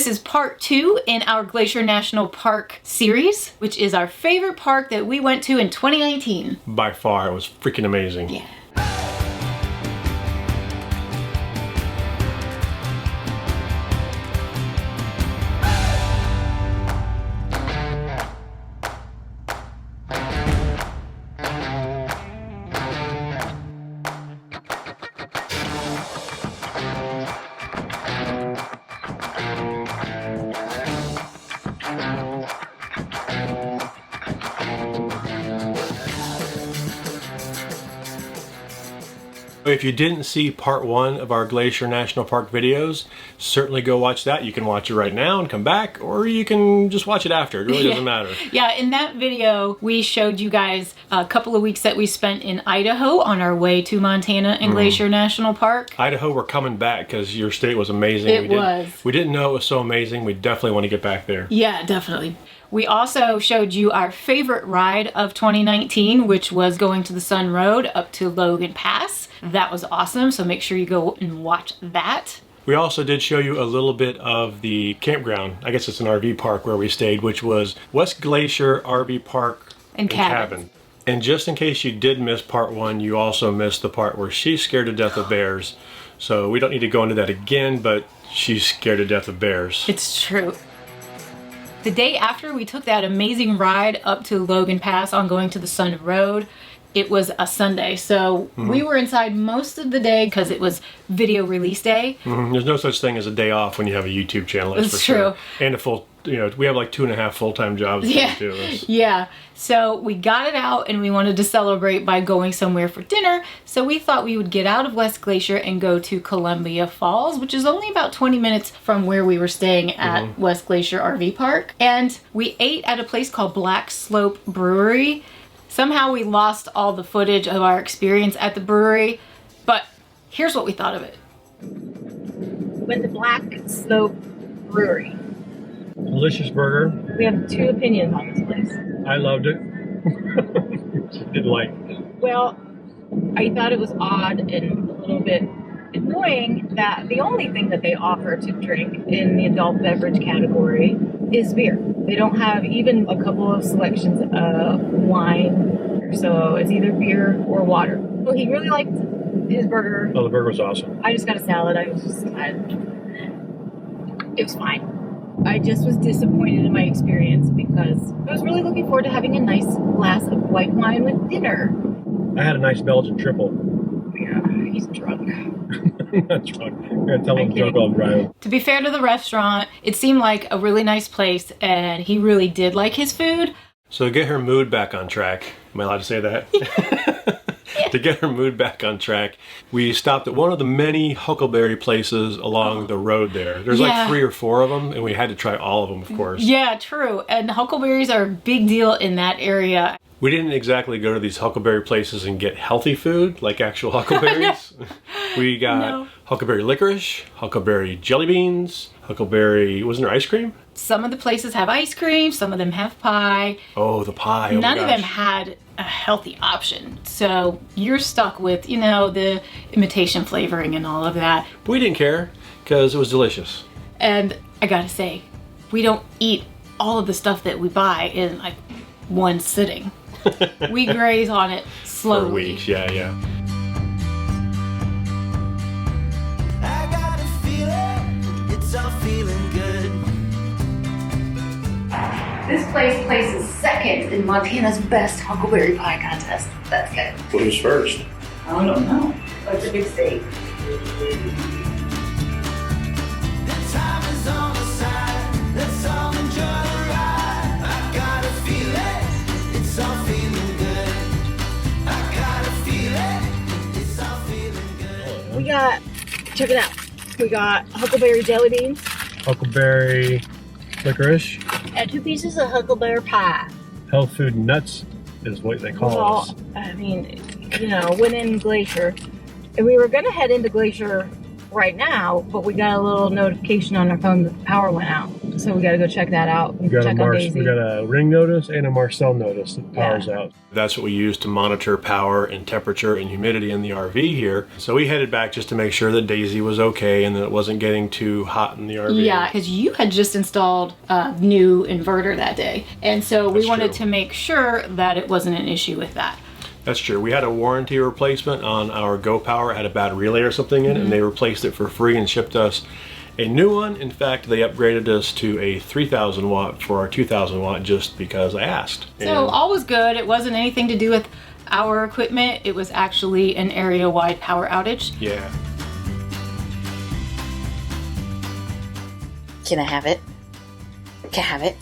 This is part 2 in our Glacier National Park series, which is our favorite park that we went to in 2019. By far, it was freaking amazing. Yeah. If you didn't see part 1 of our Glacier National Park videos, certainly go watch that. You can watch it right now and come back, or you can just watch it after. It really doesn't matter. Yeah, in that video, we showed you guys a couple of weeks that we spent in Idaho on our way to Montana and Glacier National Park. Idaho, we're coming back because your state was amazing. We didn't know it was so amazing. We definitely want to get back there. Yeah, definitely. We also showed you our favorite ride of 2019, which was going to the Sun Road up to Logan Pass. That was awesome, so make sure you go and watch that. We also did show you a little bit of the campground. I guess it's an RV park where we stayed, which was West Glacier RV Park and Cabin. And just in case you did miss part 1, you also missed the part where she's scared to death of bears. So we don't need to go into that again, but she's scared to death of bears. It's true. The day after we took that amazing ride up to Logan Pass on going to the Sun Road, it was a Sunday, so we were inside most of the day because it was video release day. There's no such thing as a day off when you have a YouTube channel, that's for sure. And a full, we have like 2.5 full-time jobs. Yeah, too. yeah. So we got it out and we wanted to celebrate by going somewhere for dinner. So we thought we would get out of West Glacier and go to Columbia Falls, which is only about 20 minutes from where we were staying at West Glacier RV Park. And we ate at a place called Black Slope Brewery. Somehow we lost all the footage of our experience at the brewery, but here's what we thought of it. Went to Black Slope Brewery. Delicious burger. We have 2 opinions on this place. I loved it. Didn't like it. Well, I thought it was odd and a little bit annoying that the only thing that they offer to drink in the adult beverage category is beer. They don't have even a couple of selections of wine, so it's either beer or water. Well, he really liked his burger. Oh, the burger was awesome. I just got a salad. It was fine. I just was disappointed in my experience because I was really looking forward to having a nice glass of white wine with dinner. I had a nice Belgian triple. Yeah, he's drunk. I'm not drunk. I'm gonna tell him I'm drunk while I'm driving. To be fair to the restaurant, it seemed like a really nice place and he really did like his food. So to get her mood back on track, am I allowed to say that? Yeah. To get her mood back on track, we stopped at one of the many huckleberry places along the road there. There's like 3 or 4 of them, and we had to try all of them, of course. Yeah, true. And huckleberries are a big deal in that area. We didn't exactly go to these huckleberry places and get healthy food, like actual huckleberries. We got huckleberry licorice, huckleberry jelly beans, huckleberry, wasn't there ice cream? Some of the places have ice cream, some of them have pie. Oh, the pie, oh None of them had a healthy option. So you're stuck with, the imitation flavoring and all of that. But we didn't care, because it was delicious. And I gotta say, we don't eat all of the stuff that we buy in like one sitting. We graze on it slowly. For weeks, yeah. I got a feeling, it's all feeling good. This place places second in Montana's best huckleberry pie contest. That's good. Who's first? I don't know. That's a big state. The time is on the side, let's all enjoy the ride. I got a feeling, it's all feeling good. I got a feeling, it's all feeling good. We got, check it out. We got huckleberry jelly beans. Huckleberry licorice. And 2 pieces of huckleberry pie. Health food nuts is what they call us. Went in Glacier. And we were going to head into Glacier right now, but we got a little notification on our phone that the power went out. So we got to go check that out. We got, check on Daisy. we got a ring notice and a Marcel notice that powers out. That's what we use to monitor power and temperature and humidity in the RV here. So we headed back just to make sure that Daisy was okay and that it wasn't getting too hot in the RV. Yeah, because you had just installed a new inverter that day. And so we wanted to make sure that it wasn't an issue with that. That's true. We had a warranty replacement on our Go Power. It had a bad relay or something in it, and they replaced it for free and shipped us a new one. In fact, they upgraded us to a 3,000 watt for our 2,000 watt just because I asked. So all was good. It wasn't anything to do with our equipment. It was actually an area-wide power outage. Yeah. Can I have it? Can I have it?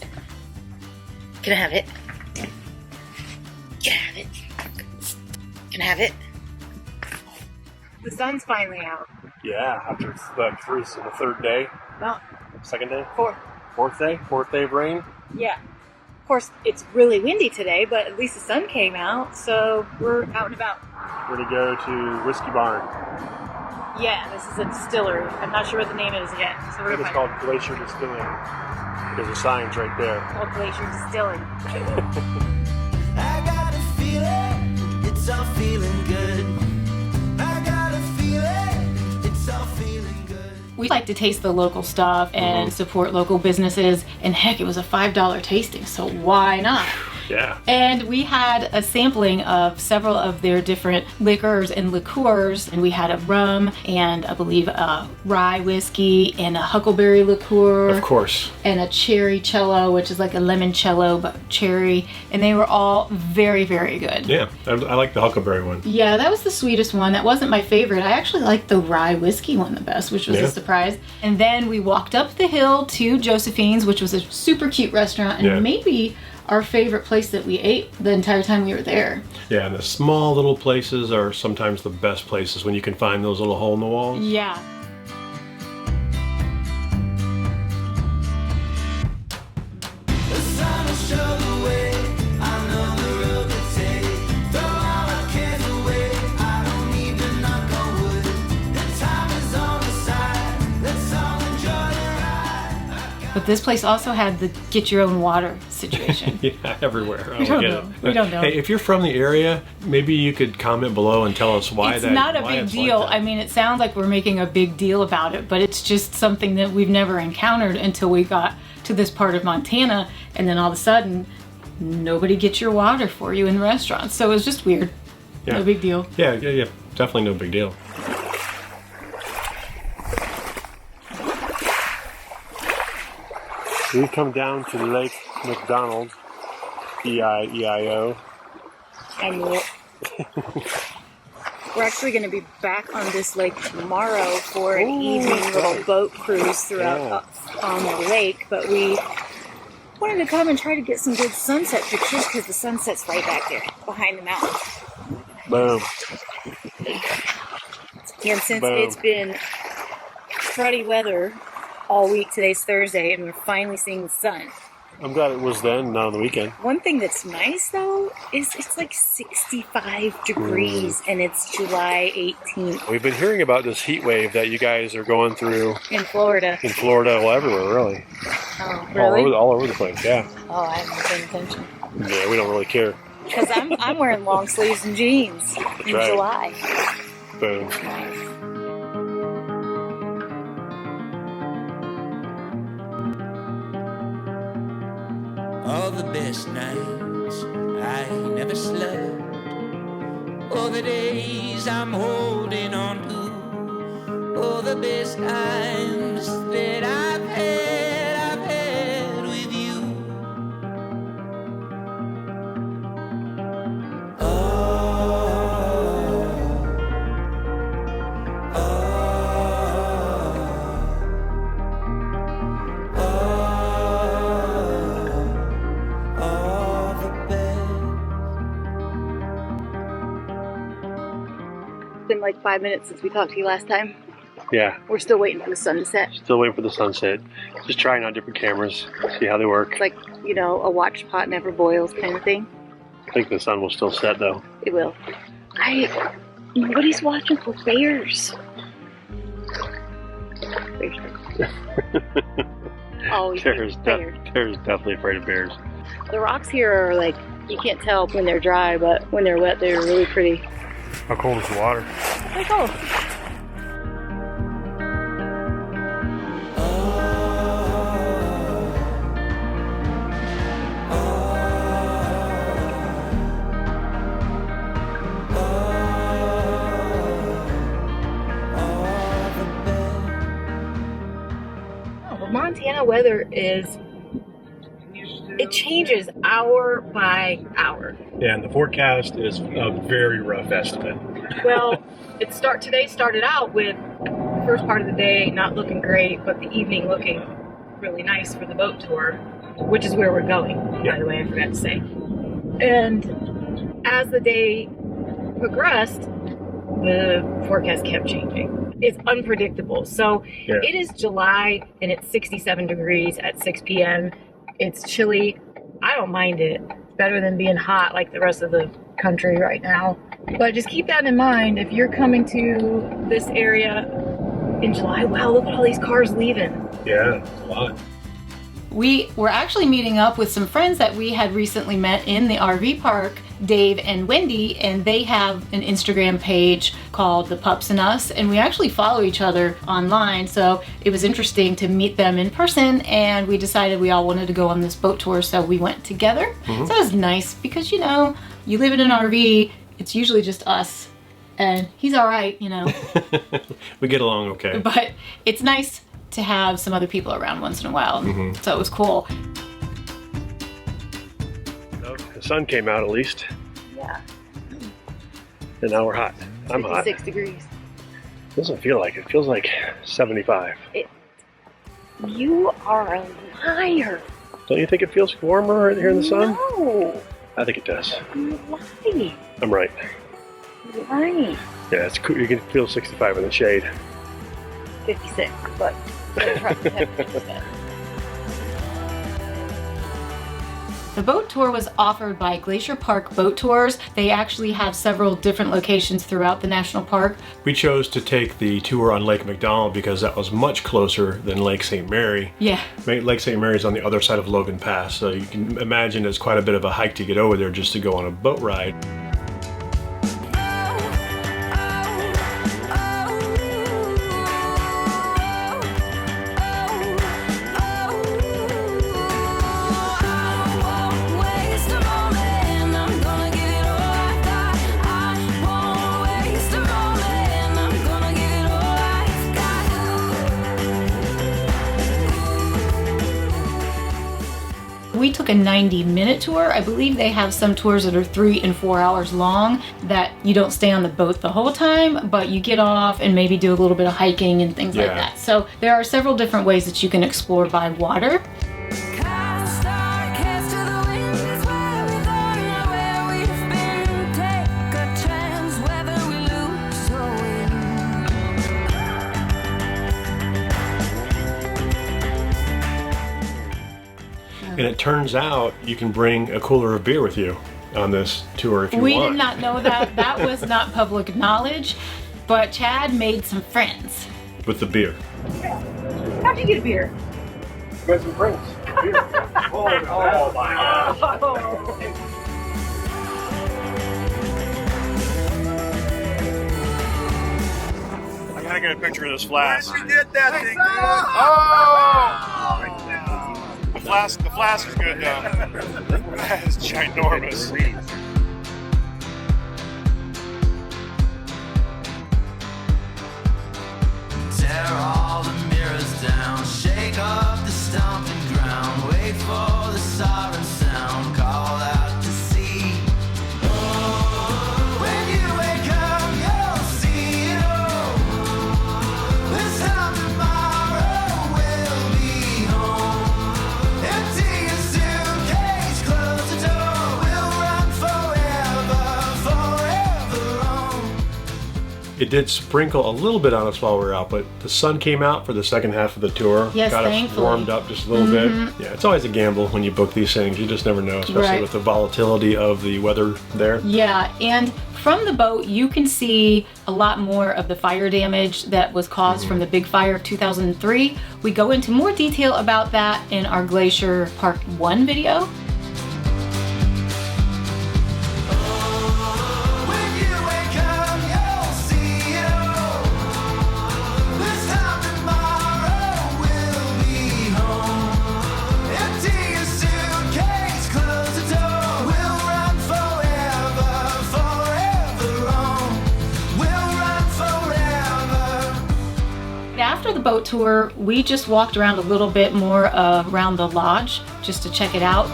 Can I have it? Can I have it? Can I have it? The sun's finally out. Yeah, after the third day, Well, second day, fourth fourth day of rain. Yeah. Of course, it's really windy today, but at least the sun came out, so we're out and about. We're gonna go to Whiskey Barn. Yeah, this is a distillery. I'm not sure what the name is yet, so we're I think it's called Glacier Distilling. There's a sign's right there. called Glacier Distilling. I got a feeling it's all feeling good. I got a feeling it's all feeling good. We like to taste the local stuff and support local businesses, and heck, it was a $5 tasting, so why not? Yeah. And we had a sampling of several of their different liquors and liqueurs, and we had a rum and I believe a rye whiskey and a huckleberry liqueur. Of course. And a cherrycello, which is like a limoncello but cherry, and they were all very, very good. Yeah, I like the huckleberry one. Yeah, that was the sweetest one. That wasn't my favorite. I actually liked the rye whiskey one the best, which was a surprise. And then we walked up the hill to Josephine's, which was a super cute restaurant, and maybe our favorite place that we ate the entire time we were there. Yeah, and the small little places are sometimes the best places when you can find those little hole in the walls. Yeah. The sun will show the way. I know the road to take. Throw all our cares away. I don't need to knock on wood. The time is on the side. Let's all enjoy the ride. But this place also had the get your own water situation. Yeah, everywhere. We don't know. We don't know. Hey, if you're from the area, maybe you could comment below and tell us why it's that. not a why big it's deal. Like that. I mean, it sounds like we're making a big deal about it, but it's just something that we've never encountered until we got to this part of Montana, and then all of a sudden, nobody gets your water for you in the restaurants. So it was just weird. Yeah. No big deal. Yeah, definitely no big deal. We've come down to Lake McDonald, E-I-E-I-O. I knew it. We're actually going to be back on this lake tomorrow for an evening little boat cruise throughout on the lake, but we wanted to come and try to get some good sunset pictures because the sunset's right back there behind the mountain. Boom. And since Boom. it's been cruddy weather all week, today's Thursday, and we're finally seeing the sun. I'm glad it was then, not on the weekend. One thing that's nice though is it's like 65 degrees and it's July 18th We've been hearing about this heat wave that you guys are going through in Florida. in Florida, well, everywhere, really. Oh, really? All over the place, yeah. Oh, I haven't paid attention. Yeah, we don't really care. Because I'm wearing long sleeves and jeans in right. July. Boom. All the best nights I never slept. All the days I'm holding on to. All the best times that I've had with you. All the best. It's been like 5 minutes since we talked to you last time. Yeah, We're still waiting for the sun to set. still waiting for the sunset. Just trying out different cameras, see how they work. It's like, you know, a watch pot never boils kind of thing. I think the sun will still set, though. It will. Nobody's watching for bears. Bears. always Tara's definitely afraid of bears. The rocks here are like, you can't tell when they're dry, but when they're wet, they're really pretty. How cold is the water? Pretty cold. Montana weather it changes hour by hour. Yeah, and the forecast is a very rough estimate. Well, today started out with the first part of the day not looking great, but the evening looking really nice for the boat tour, which is where we're going, by the way, I forgot to say. And as the day progressed, the forecast kept changing. It's unpredictable. So It is July and it's 67 degrees at 6 p.m. It's chilly. I don't mind it. It's better than being hot like the rest of the country right now. But just keep that in mind if you're coming to this area in July. Wow, look at all these cars leaving. Yeah, it's a lot. We were actually meeting up with some friends that we had recently met in the RV park, Dave and Wendy, and they have an Instagram page called The Pups and Us, and we actually follow each other online, so it was interesting to meet them in person, and we decided we all wanted to go on this boat tour, so we went together. So it was nice because, you know, you live in an RV, it's usually just us, and he's all right, you know. We get along okay. But it's nice to have some other people around once in a while, so it was cool. Oh, the sun came out at least, Yeah. and now we're hot. I'm hot. 6 degrees. Doesn't feel like it. It feels like 75. You are a liar. Don't you think it feels warmer right here in the sun? No. I think it does. You lie. I'm right. You lie. Yeah, it's cool. You can feel 65 in the shade. 56, but The boat tour was offered by Glacier Park Boat Tours. They actually have several different locations throughout the national park. We chose to take the tour on Lake McDonald because that was much closer than Lake St. Mary. Yeah. Lake St. Mary is on the other side of Logan Pass, so you can imagine it's quite a bit of a hike to get over there just to go on a boat ride. We took a 90-minute tour. I believe they have some tours that are 3 and 4 hours long that you don't stay on the boat the whole time, but you get off and maybe do a little bit of hiking and things like that. So there are several different ways that you can explore by water. And it turns out you can bring a cooler of beer with you on this tour if you want. We did not know that. That was not public knowledge, but Chad made some friends. With the beer. How'd you get a beer? Got some friends. Beer. Oh my gosh. I gotta get a picture of this flask. We did that thing, The flask is good though. That is ginormous. Tear all the mirrors down, shake off the stomping ground, wait for the siren sound, call out to sea. When you wake up, you'll see it all. This time tomorrow we'll be home. Empty your suitcase, close the door, we'll run forever, forever on. It did sprinkle a little bit on us while we were out, but the sun came out for the second half of the tour. Yes, got us thankfully. warmed up just a little bit. Yeah, it's always a gamble when you book these things. You just never know, especially with the volatility of the weather there. Yeah, and from the boat, you can see a lot more of the fire damage that was caused from the big fire of 2003. We go into more detail about that in our Glacier Part 1 video. When you wake up, you'll see it all. This time tomorrow we'll be home. Empty your suitcase, close the door. We'll run forever, forever on. We'll run forever. After the boat tour, we just walked around a little bit more around the lodge just to check it out.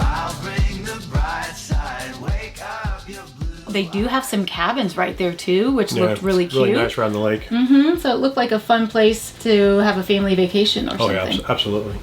I'll bring the bright side. Wake up your blue. They do have some cabins right there too, which Yeah, looked really it's cute. really nice around the lake. So it looked like a fun place to have a family vacation or Oh yeah, something. absolutely.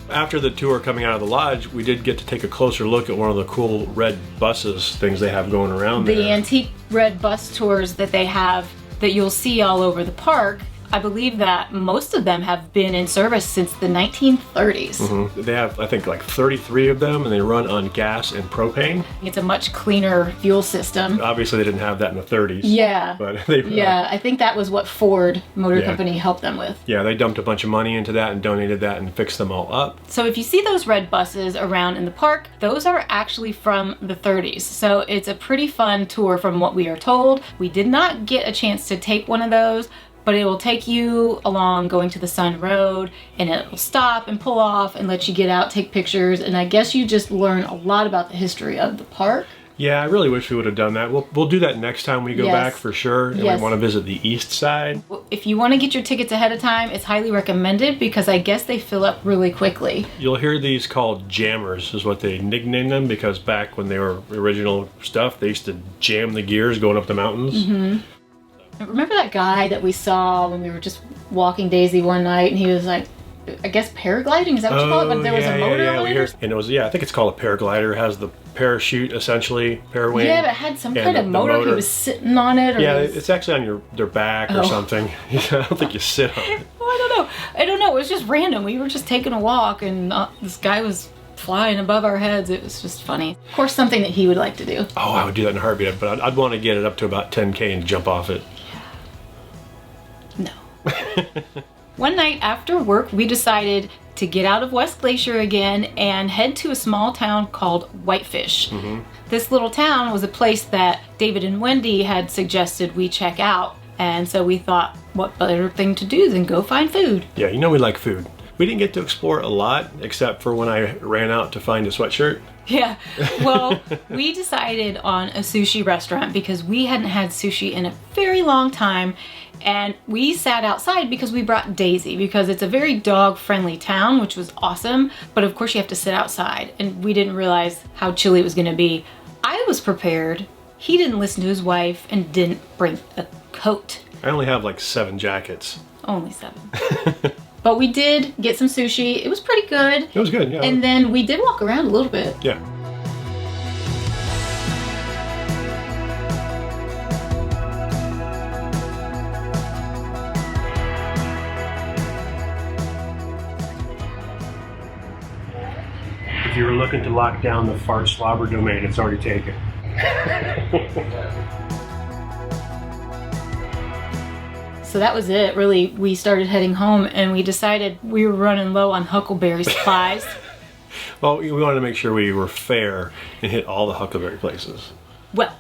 After the tour coming out of the lodge, we did get to take a closer look at one of the cool red buses things they have going around The there. antique red bus tours that they have that you'll see all over the park, I believe that most of them have been in service since the 1930s. They have, I think, like 33 of them, and they run on gas and propane. It's a much cleaner fuel system. Obviously, they didn't have that in the 30s. Yeah. But they, Yeah, I think that was what Ford Motor Yeah. Company helped them with. yeah, they dumped a bunch of money into that and donated that and fixed them all up. So if you see those red buses around in the park, those are actually from the 30s. So it's a pretty fun tour from what we are told. We did not get a chance to take one of those, but it will take you along going to the Sun Road, and it will stop and pull off and let you get out, take pictures, and I guess you just learn a lot about the history of the park. Yeah, I really wish we would have done that. We'll do that next time we go Yes. back for sure. And Yes. we want to visit the east side. If you want to get your tickets ahead of time, it's highly recommended because I guess they fill up really quickly. You'll hear these called jammers, is what they nicknamed them, because back when they were original stuff, they used to jam the gears going up the mountains. Remember that guy that we saw when we were just walking Daisy one night, and he was like, I guess paragliding, is that what you call it? But there was a motor on we it? hear, and it was, I think it's called a paraglider. It has the parachute, essentially, parawing. Yeah, but it had some and kind of the motor. He was sitting on it. Or Yeah, he was- it's actually on their back or Oh. something. I don't think you sit on it. Oh, I don't know. It was just random. We were just taking a walk, and this guy was flying above our heads. It was just funny. Of course, something that he would like to do. Oh, I would do that in a heartbeat, but I'd want to get it up to about 10K and jump off it. No. One night after work, we decided to get out of West Glacier again and head to a small town called Whitefish. This little town was a place that David and Wendy had suggested we check out. And so we thought, what better thing to do than go find food? Yeah, you know we like food. We didn't get to explore a lot, except for when I ran out to find a sweatshirt. Yeah, well, we decided on a sushi restaurant because we hadn't had sushi in a very long time. And we sat outside because we brought Daisy, because it's a very dog-friendly town, which was awesome. But of course you have to sit outside, and we didn't realize how chilly it was gonna be. I was prepared. He didn't listen to his wife and didn't bring a coat. I only have like 7 jackets. Only 7. But we did get some sushi. It was pretty good. It was good, yeah. And then we did walk around a little bit. Yeah. If you were looking to lock down the fart slobber domain, it's already taken. So that was it, really. We started heading home, and we decided we were running low on huckleberry supplies. Well, we wanted to make sure we were fair and hit all the huckleberry places. Well,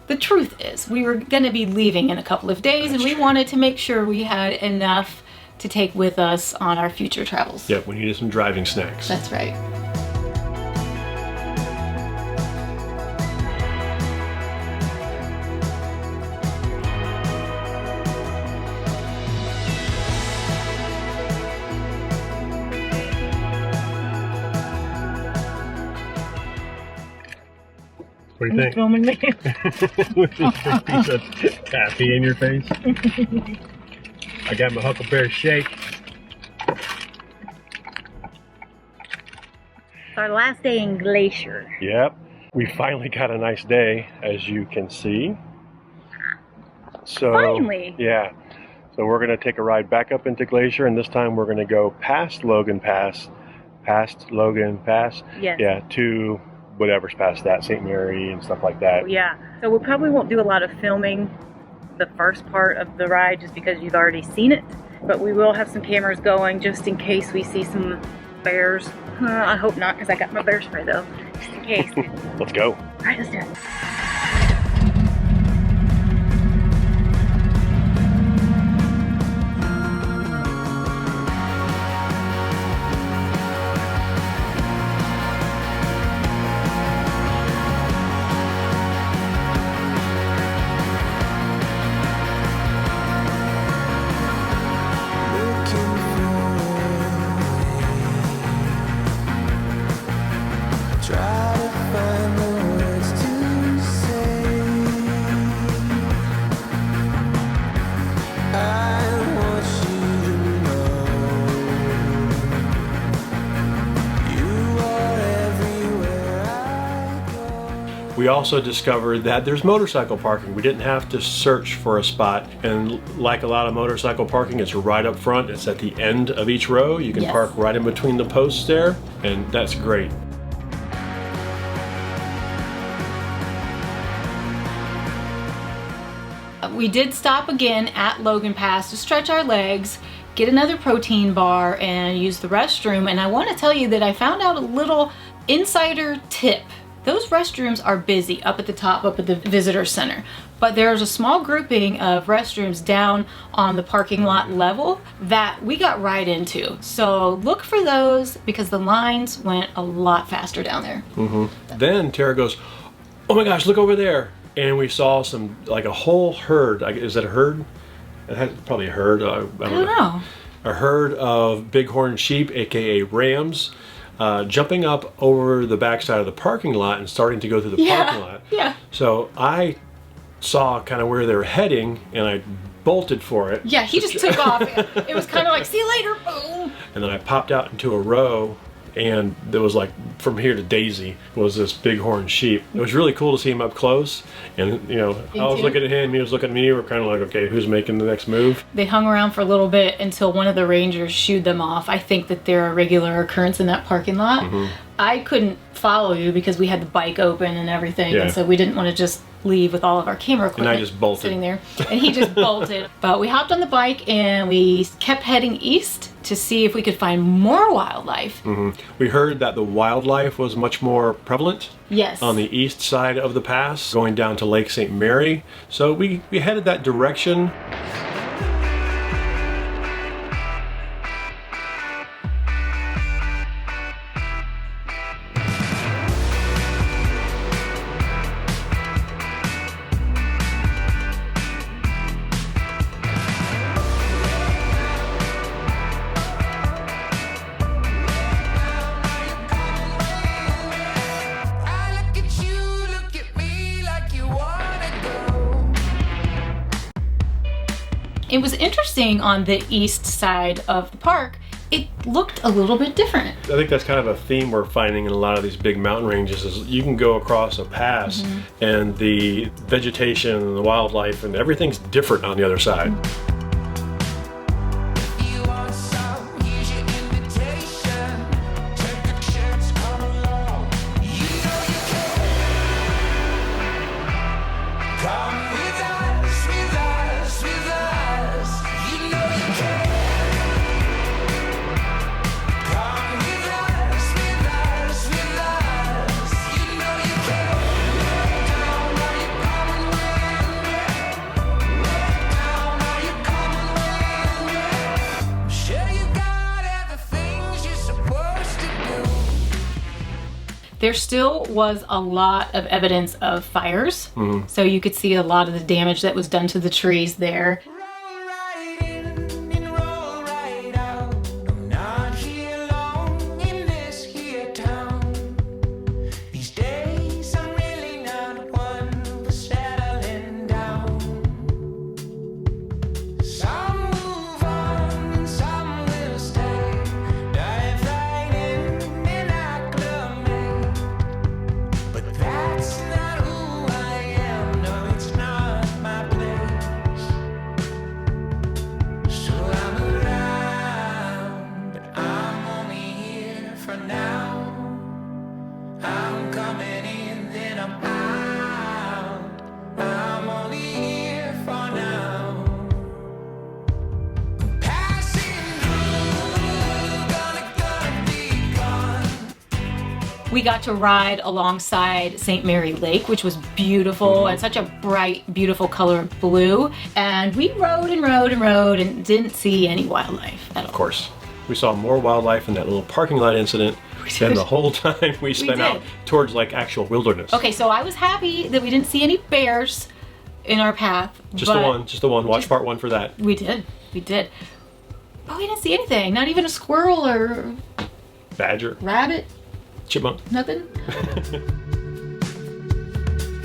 the truth is, we were going to be leaving in a couple of days, and we wanted to make sure we had enough to take with us on our future travels. Yep, we needed some driving snacks. That's right. What do you think? Filming me. With this big piece of taffy in your face. I got my huckleberry shake. our last day in Glacier. Yep. We finally got a nice day, as you can see. So, Finally. Yeah. So we're going to take a ride back up into Glacier, and this time we're going to go past Logan Pass, Yes. yeah, to whatever's past that, St. Mary and stuff like that. Yeah. So we probably won't do a lot of filming the first part of the ride just because you've already seen it. But we will have some cameras going just in case we see some bears. I hope not, because I got my bear spray though, just in case. Let's go. All right, let's do it. Try to find the words to say. I want you to know you are everywhere I go. We also discovered that there's motorcycle parking. We didn't have to search for a spot, and like a lot of motorcycle parking, it's right up front. It's at the end of each row. You can Yes. park right in between the posts there, and that's great. We did stop again at Logan Pass to stretch our legs, get another protein bar, and use the restroom. And I want to tell you that I found out a little insider tip. Those restrooms are busy up at the top, up at the visitor center. But there's a small grouping of restrooms down on the parking lot level that we got right into. So look for those because the lines went a lot faster down there. Then Tara goes, "Oh my gosh, look over there." And we saw some, like a whole herd. Is that a herd? It had probably a herd. I I don't know. A herd of bighorn sheep, aka rams, jumping up over the backside of the parking lot and starting to go through the parking lot. Yeah. So I saw kind of where they were heading, and I bolted for it. Yeah, he just took off. It was kind of like, see you later, boom. And then I popped out into a row, and there was like from here to Daisy was this bighorn sheep. It was really cool to see him up close, and I was too. looking at him, he was looking at me. We're kind of like, okay, who's making the next move? They hung around for a little bit until one of the rangers shooed them off. I think that they're a regular occurrence in that parking lot. I couldn't follow you because we had the bike open and everything, Yeah. and so we didn't want to just leave with all of our camera equipment just bolted. sitting there. And he just bolted. But we hopped on the bike and we kept heading east to see if we could find more wildlife. We heard that the wildlife was much more prevalent Yes. on the east side of the pass, going down to Lake St. Mary. So we headed that direction. I look at you, look at me like you wanna go. It was interesting on the east side of the park. It looked a little bit different. I think that's kind of a theme we're finding in a lot of these big mountain ranges is you can go across a pass and the vegetation and the wildlife and everything's different on the other side. You want some? Here's your invitation. Take a chance, come along. You know you can. Come with us, with us, with us. You know you can. Come with us, with us, with us. You know you can. Down, are you coming with me? Down, are you coming with me? I'm sure you got everything you're supposed to do. There still was a lot of evidence of fires. So you could see a lot of the damage that was done to the trees there. Roll right in and roll right out. I'm not here long in this here town. These days I'm really not one for settling down. Some move on and some will stay. Dive right in and acclimate. We got to ride alongside St. Mary Lake, which was beautiful and such a bright, beautiful color of blue. And we rode and rode and rode and didn't see any wildlife at all. Of course. We saw more wildlife in that little parking lot incident than the whole time we spent out towards like actual wilderness. Okay, so I was happy that we didn't see any bears in our path. Just the one. Watch part 1 for that. We did. But we didn't see anything. Not even a squirrel or Badger. rabbit. Chipmunk. Nothing.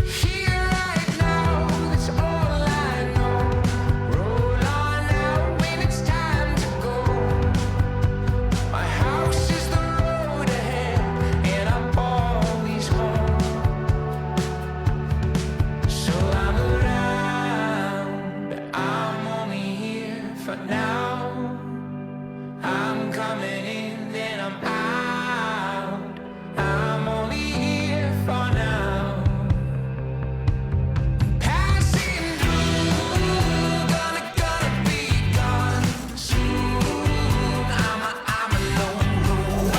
Here right now, that's all I know. Roll on out when it's time to go. My house is the road ahead, and I'm always home. So I'm around, but I'm only here for now. I'm coming in, then I'm out. I'm only here for now. Passing through, gonna be gone soon. I'm a lone wolf.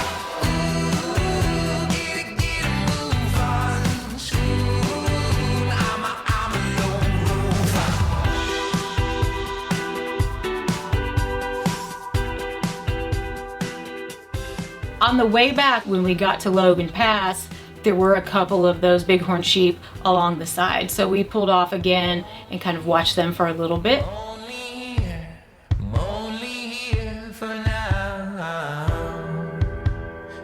Get a move on soon. I'm a lone wolf. On the way back, when we got to Logan Pass, there were a couple of those bighorn sheep along the side. So we pulled off again and kind of watched them for a little bit. I'm only here for now.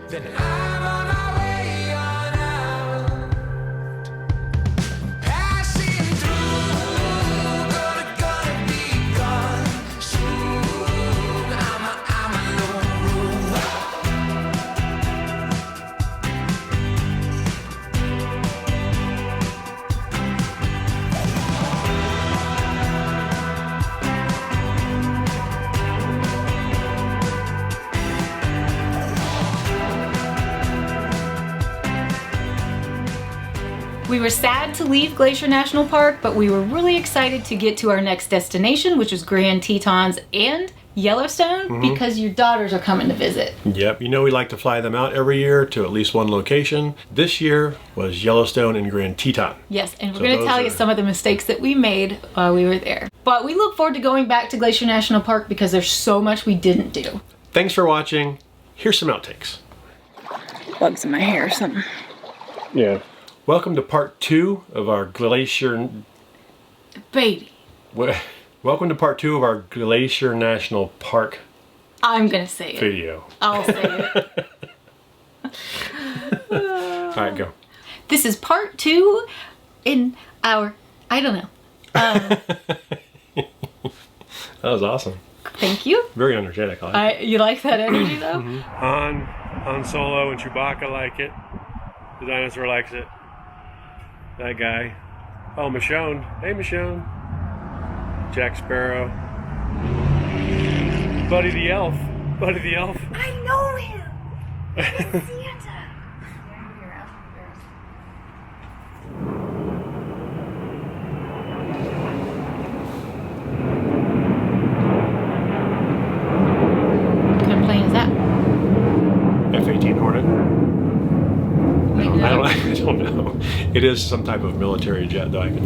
Then I'm on my way on out. Passing through, gonna be gone soon. I'm a lone wolf. We were sad to leave Glacier National Park, but we were really excited to get to our next destination, which was Grand Tetons and Yellowstone, because your daughters are coming to visit. Yep, you know we like to fly them out every year to at least one location. This year was Yellowstone and Grand Teton. Yes, and we're So going to those tell you are- some of the mistakes that we made while we were there. But we look forward to going back to Glacier National Park because there's so much we didn't do. Thanks for watching. Here's some outtakes. Bugs in my hair or something. Yeah. Welcome to part 2 of our Glacier... Baby, Welcome to part 2 of our Glacier National Park I'm going to say it. video. I'll say it. Alright, go. This is part 2 in our, I don't know. That was awesome. Thank you. Very energetic. I like it. You like that energy though? Han Solo and Chewbacca like it. The dinosaur likes it. That guy. Oh, Michonne. Hey, Michonne. Jack Sparrow. Buddy the Elf. Buddy the Elf. I know him. He's Santa. What kind of plane is that? F-18 Hornet. Maybe I don't know. It is some type of military jet, though. You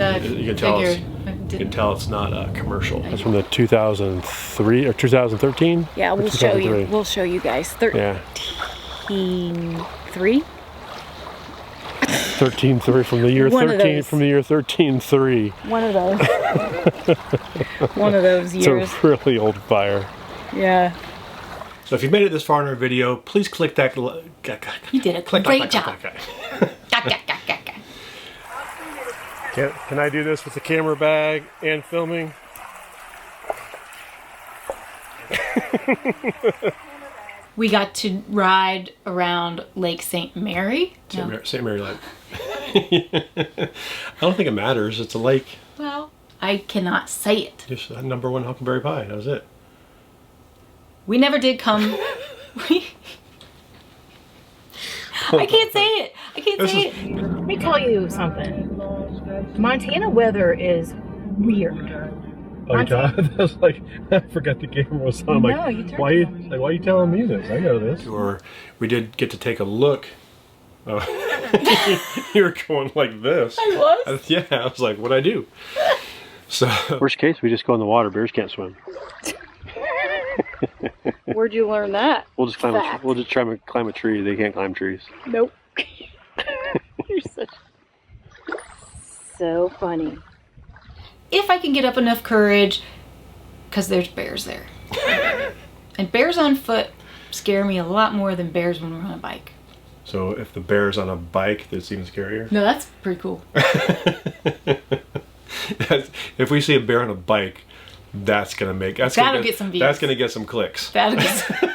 can tell it's not a commercial. It's from the 2003 or 2013. Yeah, we'll show you. We'll show you guys. 13 3. 13.3 from the year One of 13 those. from the year 13.3. One of those. One of those It's years. a really old fire. Yeah. So if you made it this far in our video, please click that. You did a great job. Can I do this with the camera bag and filming? We got to ride around Lake St. Mary. St. Mary Lake. I don't think it matters. It's a lake. Well, I cannot say it. Just a #1 huckleberry pie. That was it. We never did come. I can't say it. I can't say it. Let me tell you something. Montana weather is weird. Oh, that was like, I forgot the camera was on. I'm No, like, you turned why are you telling me this? I know this. Or we did get to take a look Oh. You were going like this. I was. Yeah, I was like, what'd I do? So, Worst case, we just go in the water. Bears can't swim. Where'd you learn that? We'll just climb. Fact. We'll just try to climb a tree. They can't climb trees. Nope. You're such so funny. If I can get up enough courage, because there's bears there. And bears on foot scare me a lot more than bears when we're on a bike. so if the bear's on a bike, that seems scarier. No, that's pretty cool. If we see a bear on a bike, that's gonna make That'll get some views. That's gonna get some clicks. That'll get some...